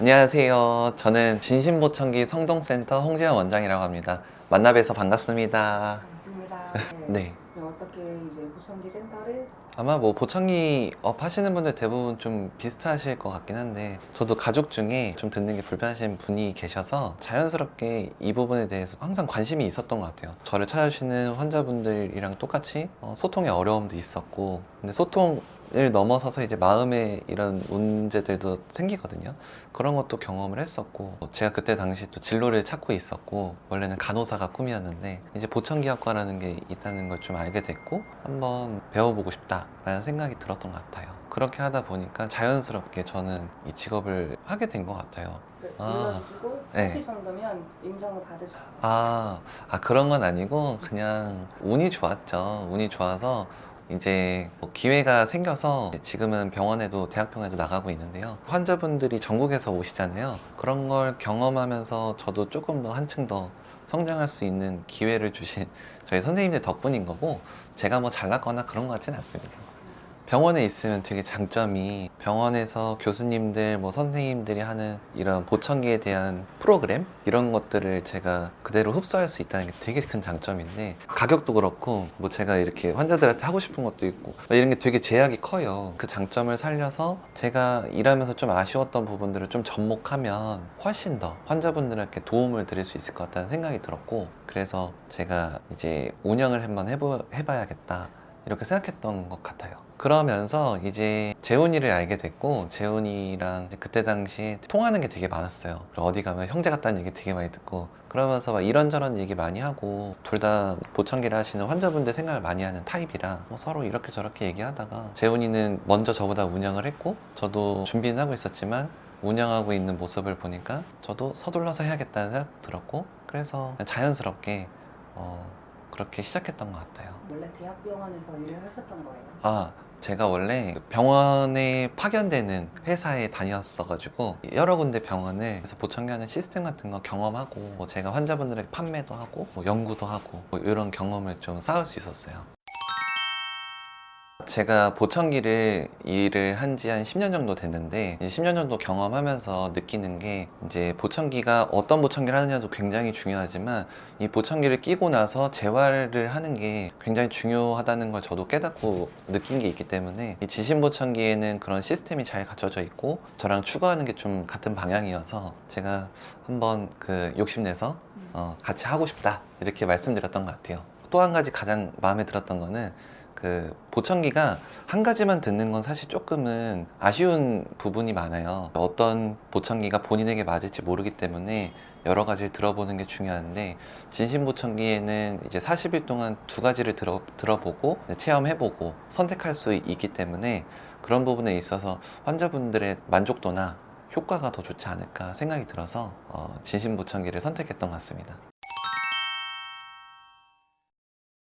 안녕하세요. 저는 진심보청기 성동센터 홍지연 원장이라고 합니다. 만나 뵈서 반갑습니다. 반갑습니다. 네. 어떻게 이제 보청기 센터를 아마 뭐 보청기 업 하시는 분들 대부분 좀 비슷하실 것 같긴 한데, 저도 가족 중에 좀 듣는 게 불편하신 분이 계셔서 자연스럽게 이 부분에 대해서 항상 관심이 있었던 것 같아요. 저를 찾아주시는 환자분들이랑 똑같이 소통의 어려움도 있었고, 근데 소통을 넘어서서 이제 마음의 이런 문제들도 생기거든요. 그런 것도 경험을 했었고, 제가 그때 당시 또 진로를 찾고 있었고, 원래는 간호사가 꿈이었는데 이제 보청기학과라는 게 있다는 걸 좀 알게 됐고, 한번 배워보고 싶다라는 생각이 들었던 것 같아요. 그렇게 하다 보니까 자연스럽게 저는 이 직업을 하게 된 것 같아요. 불러주시고 네. 하실 정도면 인정을 받으셔. 그런 건 아니고 그냥 운이 좋았죠. 운이 좋아서 이제 뭐 기회가 생겨서 지금은 병원에도 대학병원에도 나가고 있는데요. 환자분들이 전국에서 오시잖아요. 그런 걸 경험하면서 저도 조금 더 한층 더 성장할 수 있는 기회를 주신 저희 선생님들 덕분인 거고, 제가 뭐 잘났거나 그런 것 같진 않습니다. 병원에 있으면 되게 장점이, 병원에서 교수님들, 뭐 선생님들이 하는 이런 보청기에 대한 프로그램 이런 것들을 제가 그대로 흡수할 수 있다는 게 되게 큰 장점인데, 가격도 그렇고 뭐 제가 이렇게 환자들한테 하고 싶은 것도 있고 이런 게 되게 제약이 커요. 그 장점을 살려서 제가 일하면서 좀 아쉬웠던 부분들을 좀 접목하면 훨씬 더 환자분들에게 도움을 드릴 수 있을 것 같다는 생각이 들었고, 그래서 제가 이제 운영을 한번 해봐야겠다 이렇게 생각했던 것 같아요. 그러면서 이제 재훈이를 알게 됐고, 재훈이랑 그때 당시에 통하는 게 되게 많았어요. 그리고 어디 가면 형제 같다는 얘기 되게 많이 듣고, 그러면서 막 이런저런 얘기 많이 하고, 둘 다 보청기를 하시는 환자분들 생각을 많이 하는 타입이라 뭐 서로 이렇게 저렇게 얘기하다가, 재훈이는 먼저 저보다 운영을 했고 저도 준비는 하고 있었지만 운영하고 있는 모습을 보니까 저도 서둘러서 해야겠다는 생각 들었고, 그래서 자연스럽게 그렇게 시작했던 것 같아요. 원래 대학병원에서 일을 하셨던 거예요? 제가 원래 병원에 파견되는 회사에 다녔어가지고 여러 군데 병원을 그래서 보청기하는 시스템 같은 거 경험하고, 뭐 제가 환자분들에게 판매도 하고 뭐 연구도 하고 뭐 이런 경험을 좀 쌓을 수 있었어요. 제가 보청기를 일을 한 지 한 10년 정도 됐는데, 이제 10년 정도 경험하면서 느끼는 게, 이제 보청기가 어떤 보청기를 하느냐도 굉장히 중요하지만 이 보청기를 끼고 나서 재활을 하는 게 굉장히 중요하다는 걸 저도 깨닫고 느낀 게 있기 때문에, 이 지심보청기에는 그런 시스템이 잘 갖춰져 있고 저랑 추구하는 게 좀 같은 방향이어서 제가 한번 그 욕심내서 같이 하고 싶다 이렇게 말씀드렸던 것 같아요. 또 한 가지 가장 마음에 들었던 거는, 그 보청기가 한 가지만 듣는 건 사실 조금은 아쉬운 부분이 많아요. 어떤 보청기가 본인에게 맞을지 모르기 때문에 여러 가지를 들어보는 게 중요한데, 진심 보청기에는 이제 40일 동안 두 가지를 들어보고 체험해보고 선택할 수 있기 때문에, 그런 부분에 있어서 환자분들의 만족도나 효과가 더 좋지 않을까 생각이 들어서 진심 보청기를 선택했던 것 같습니다.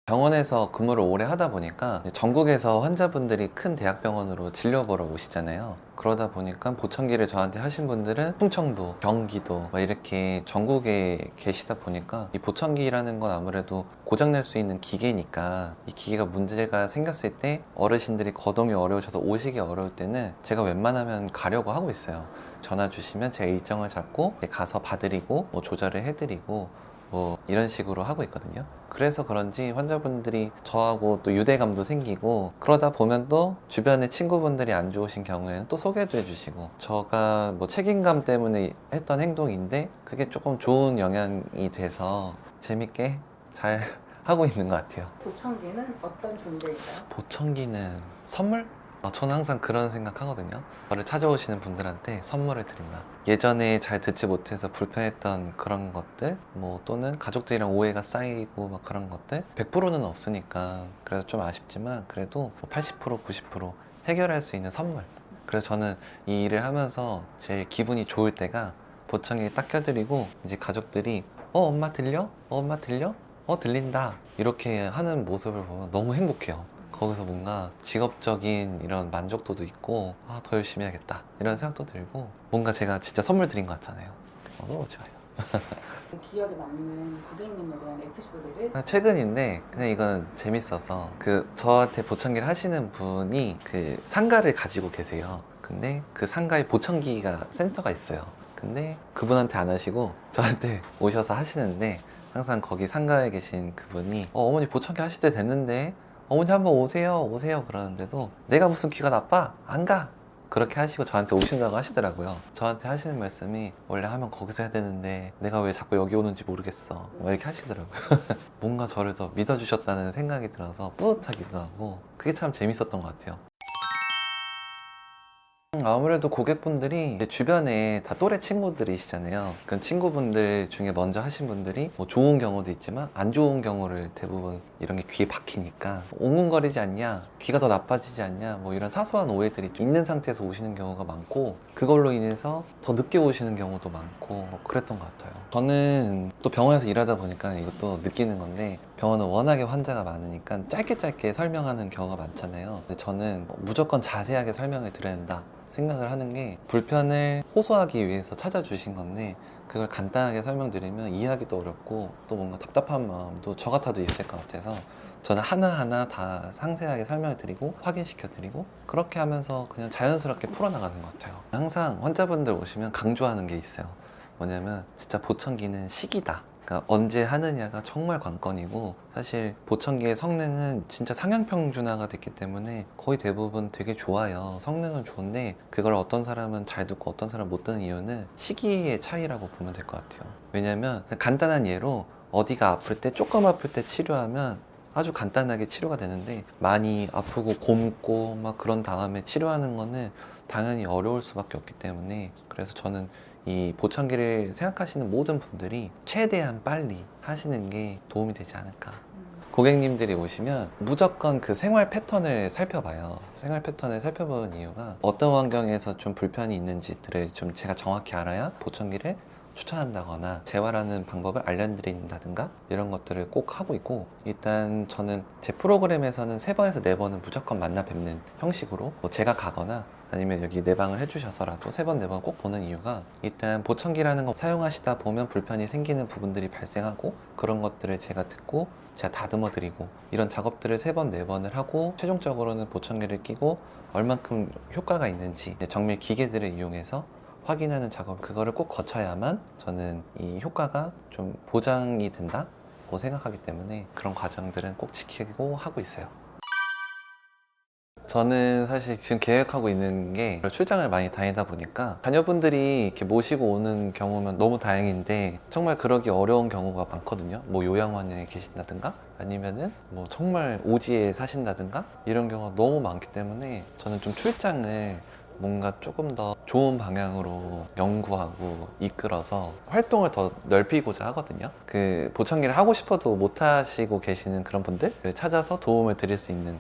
병원에서 근무를 오래 하다 보니까 전국에서 환자분들이 큰 대학병원으로 진료 보러 오시잖아요. 그러다 보니까 보청기를 저한테 하신 분들은 충청도, 경기도 막 이렇게 전국에 계시다 보니까, 이 보청기라는 건 아무래도 고장날 수 있는 기계니까, 이 기계가 문제가 생겼을 때 어르신들이 거동이 어려우셔서 오시기 어려울 때는 제가 웬만하면 가려고 하고 있어요. 전화 주시면 제가 일정을 잡고 가서 봐드리고 뭐 조절을 해드리고 뭐 이런 식으로 하고 있거든요. 그래서 그런지 환자분들이 저하고 또 유대감도 생기고, 그러다 보면 또 주변에 친구분들이 안 좋으신 경우에는 또 소개도 해주시고, 제가 뭐 책임감 때문에 했던 행동인데 그게 조금 좋은 영향이 돼서 재밌게 잘 하고 있는 것 같아요. 보청기는 어떤 존재일까요? 보청기는 선물? 저는 항상 그런 생각하거든요. 저를 찾아오시는 분들한테 선물을 드린다. 예전에 잘 듣지 못해서 불편했던 그런 것들, 뭐 또는 가족들이랑 오해가 쌓이고 막 그런 것들 100%는 없으니까 그래서 좀 아쉽지만, 그래도 80% 90% 해결할 수 있는 선물. 그래서 저는 이 일을 하면서 제일 기분이 좋을 때가, 보청기 딱 껴드리고 이제 가족들이 엄마 들려? 엄마 들려? 들린다 이렇게 하는 모습을 보면 너무 행복해요. 거기서 뭔가 직업적인 이런 만족도도 있고, 더 열심히 해야겠다 이런 생각도 들고, 뭔가 제가 진짜 선물 드린 것 같잖아요. 너무 좋아요. 기억에 남는 고객님에 대한 에피소드를. 최근인데 그냥 이건 재밌어서, 그 저한테 보청기를 하시는 분이 그 상가를 가지고 계세요. 근데 그 상가에 보청기가 센터가 있어요. 근데 그분한테 안 하시고 저한테 오셔서 하시는데, 항상 거기 상가에 계신 그분이 어머니 보청기 하실 때 됐는데 어머니 한번 오세요 그러는데도 내가 무슨 귀가 나빠? 안 가! 그렇게 하시고 저한테 오신다고 하시더라고요. 저한테 하시는 말씀이 원래 하면 거기서 해야 되는데 내가 왜 자꾸 여기 오는지 모르겠어, 뭐 이렇게 하시더라고요. 뭔가 저를 더 믿어주셨다는 생각이 들어서 뿌듯하기도 하고, 그게 참 재밌었던 것 같아요. 아무래도 고객분들이 제 주변에 다 또래 친구들이시잖아요. 그 친구분들 중에 먼저 하신 분들이 뭐 좋은 경우도 있지만 안 좋은 경우를 대부분 이런 게 귀에 박히니까 웅웅거리지 않냐, 귀가 더 나빠지지 않냐, 뭐 이런 사소한 오해들이 있는 상태에서 오시는 경우가 많고, 그걸로 인해서 더 늦게 오시는 경우도 많고 뭐 그랬던 것 같아요. 저는 또 병원에서 일하다 보니까 이것도 느끼는 건데, 병원은 워낙에 환자가 많으니까 짧게 설명하는 경우가 많잖아요. 근데 저는 무조건 자세하게 설명을 드려야 된다 생각을 하는 게, 불편을 호소하기 위해서 찾아주신 건데 그걸 간단하게 설명드리면 이해하기도 어렵고 또 뭔가 답답한 마음도 저 같아도 있을 것 같아서, 저는 하나하나 다 상세하게 설명을 드리고 확인시켜 드리고, 그렇게 하면서 그냥 자연스럽게 풀어나가는 것 같아요. 항상 환자분들 오시면 강조하는 게 있어요. 뭐냐면 진짜 보청기는 시기다. 그러니까 언제 하느냐가 정말 관건이고, 사실 보청기의 성능은 진짜 상향평준화가 됐기 때문에 거의 대부분 되게 좋아요. 성능은 좋은데 그걸 어떤 사람은 잘 듣고 어떤 사람은 못 듣는 이유는 시기의 차이라고 보면 될 것 같아요. 왜냐면 간단한 예로 어디가 아플 때, 조금 아플 때 치료하면 아주 간단하게 치료가 되는데, 많이 아프고 곪고 막 그런 다음에 치료하는 거는 당연히 어려울 수밖에 없기 때문에, 그래서 저는 이 보청기를 생각하시는 모든 분들이 최대한 빨리 하시는 게 도움이 되지 않을까. 고객님들이 오시면 무조건 그 생활 패턴을 살펴봐요. 생활 패턴을 살펴보는 이유가 어떤 환경에서 좀 불편이 있는지들을 좀 제가 정확히 알아야 보청기를 추천한다거나 재활하는 방법을 알려드린다든가 이런 것들을 꼭 하고 있고, 일단 저는 제 프로그램에서는 3번에서 4번은 무조건 만나 뵙는 형식으로, 뭐 제가 가거나 아니면 여기 내방을 해주셔서라도 3번, 4번 꼭 보는 이유가, 일단 보청기라는 거 사용하시다 보면 불편이 생기는 부분들이 발생하고, 그런 것들을 제가 듣고 제가 다듬어 드리고, 이런 작업들을 3번, 4번을 하고 최종적으로는 보청기를 끼고 얼만큼 효과가 있는지 정밀 기계들을 이용해서 확인하는 작업, 그거를 꼭 거쳐야만 저는 이 효과가 좀 보장이 된다고 생각하기 때문에 그런 과정들은 꼭 지키고 하고 있어요. 저는 사실 지금 계획하고 있는 게, 출장을 많이 다니다 보니까 자녀분들이 이렇게 모시고 오는 경우면 너무 다행인데 정말 그러기 어려운 경우가 많거든요. 뭐 요양원에 계신다든가 아니면은 뭐 정말 오지에 사신다든가 이런 경우가 너무 많기 때문에, 저는 좀 출장을 뭔가 조금 더 좋은 방향으로 연구하고 이끌어서 활동을 더 넓히고자 하거든요. 그 보청기를 하고 싶어도 못 하시고 계시는 그런 분들을 찾아서 도움을 드릴 수 있는,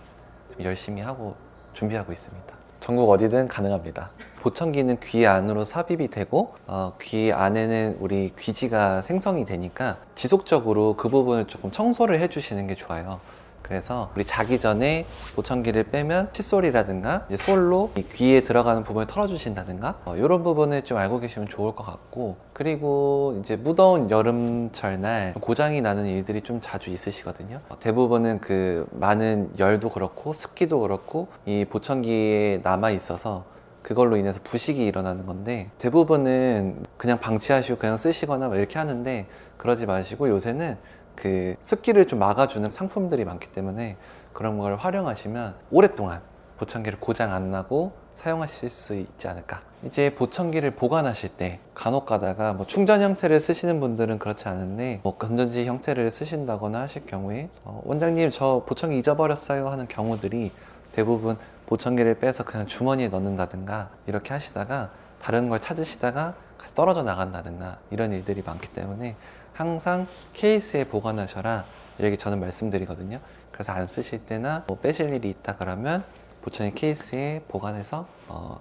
열심히 하고 준비하고 있습니다. 전국 어디든 가능합니다. 보청기는 귀 안으로 삽입이 되고 귀 안에는 우리 귀지가 생성이 되니까 지속적으로 그 부분을 조금 청소를 해주시는 게 좋아요. 그래서 우리 자기 전에 보청기를 빼면 칫솔이라든가 이제 솔로 이 귀에 들어가는 부분을 털어주신다든가 이런 부분을 좀 알고 계시면 좋을 것 같고, 그리고 이제 무더운 여름철 날 고장이 나는 일들이 좀 자주 있으시거든요. 대부분은 그 많은 열도 그렇고 습기도 그렇고 이 보청기에 남아 있어서 그걸로 인해서 부식이 일어나는 건데, 대부분은 그냥 방치하시고 그냥 쓰시거나 이렇게 하는데, 그러지 마시고 요새는 그 습기를 좀 막아주는 상품들이 많기 때문에 그런 걸 활용하시면 오랫동안 보청기를 고장 안 나고 사용하실 수 있지 않을까. 이제 보청기를 보관하실 때 간혹 가다가 뭐 충전 형태를 쓰시는 분들은 그렇지 않은데, 뭐 건전지 형태를 쓰신다거나 하실 경우에 원장님 저 보청기 잊어버렸어요 하는 경우들이, 대부분 보청기를 빼서 그냥 주머니에 넣는다든가 이렇게 하시다가 다른 걸 찾으시다가 떨어져 나간다든가 이런 일들이 많기 때문에 항상 케이스에 보관하셔라 이렇게 저는 말씀드리거든요. 그래서 안 쓰실 때나 뭐 빼실 일이 있다 그러면 보청기 케이스에 보관해서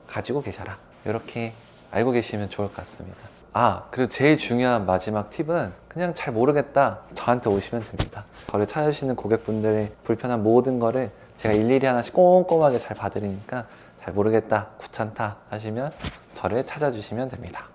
가지고 계셔라, 이렇게 알고 계시면 좋을 것 같습니다. 그리고 제일 중요한 마지막 팁은, 그냥 잘 모르겠다 저한테 오시면 됩니다. 저를 찾으시는 고객분들의 불편한 모든 거를 제가 일일이 하나씩 꼼꼼하게 잘 봐드리니까, 잘 모르겠다, 귀찮다 하시면 저를 찾아주시면 됩니다.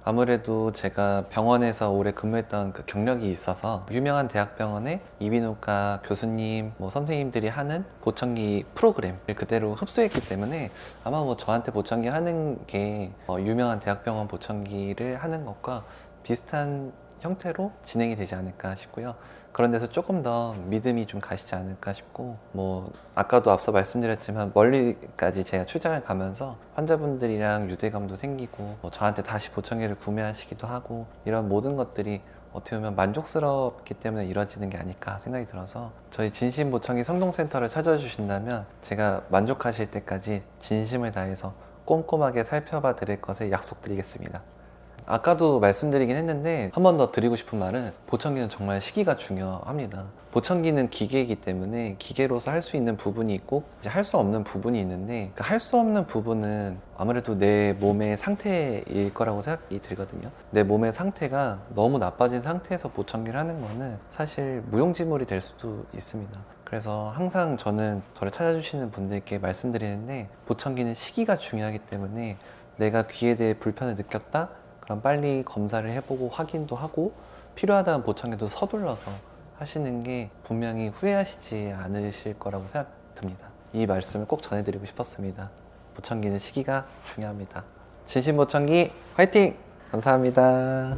아무래도 제가 병원에서 오래 근무했던 그 경력이 있어서 유명한 대학병원의 이비인후과 교수님, 뭐 선생님들이 하는 보청기 프로그램을 그대로 흡수했기 때문에 아마 뭐 저한테 보청기 하는 게 유명한 대학병원 보청기를 하는 것과 비슷한 형태로 진행이 되지 않을까 싶고요. 그런 데서 조금 더 믿음이 좀 가시지 않을까 싶고, 뭐 아까도 앞서 말씀드렸지만 멀리까지 제가 출장을 가면서 환자분들이랑 유대감도 생기고, 뭐 저한테 다시 보청기를 구매하시기도 하고, 이런 모든 것들이 어떻게 보면 만족스럽기 때문에 이루어지는 게 아닐까 생각이 들어서, 저희 진심보청기 성동센터를 찾아주신다면 제가 만족하실 때까지 진심을 다해서 꼼꼼하게 살펴봐 드릴 것을 약속드리겠습니다. 아까도 말씀드리긴 했는데 한 번 더 드리고 싶은 말은, 보청기는 정말 시기가 중요합니다. 보청기는 기계이기 때문에 기계로서 할 수 있는 부분이 있고 이제 할 수 없는 부분이 있는데, 그 할 수 없는 부분은 아무래도 내 몸의 상태일 거라고 생각이 들거든요. 내 몸의 상태가 너무 나빠진 상태에서 보청기를 하는 거는 사실 무용지물이 될 수도 있습니다. 그래서 항상 저는 저를 찾아주시는 분들께 말씀드리는데, 보청기는 시기가 중요하기 때문에 내가 귀에 대해 불편을 느꼈다? 그럼 빨리 검사를 해보고 확인도 하고, 필요하다면 보청기도 서둘러서 하시는 게 분명히 후회하시지 않으실 거라고 생각됩니다. 이 말씀을 꼭 전해드리고 싶었습니다. 보청기는 시기가 중요합니다. 진심보청기 화이팅! 감사합니다.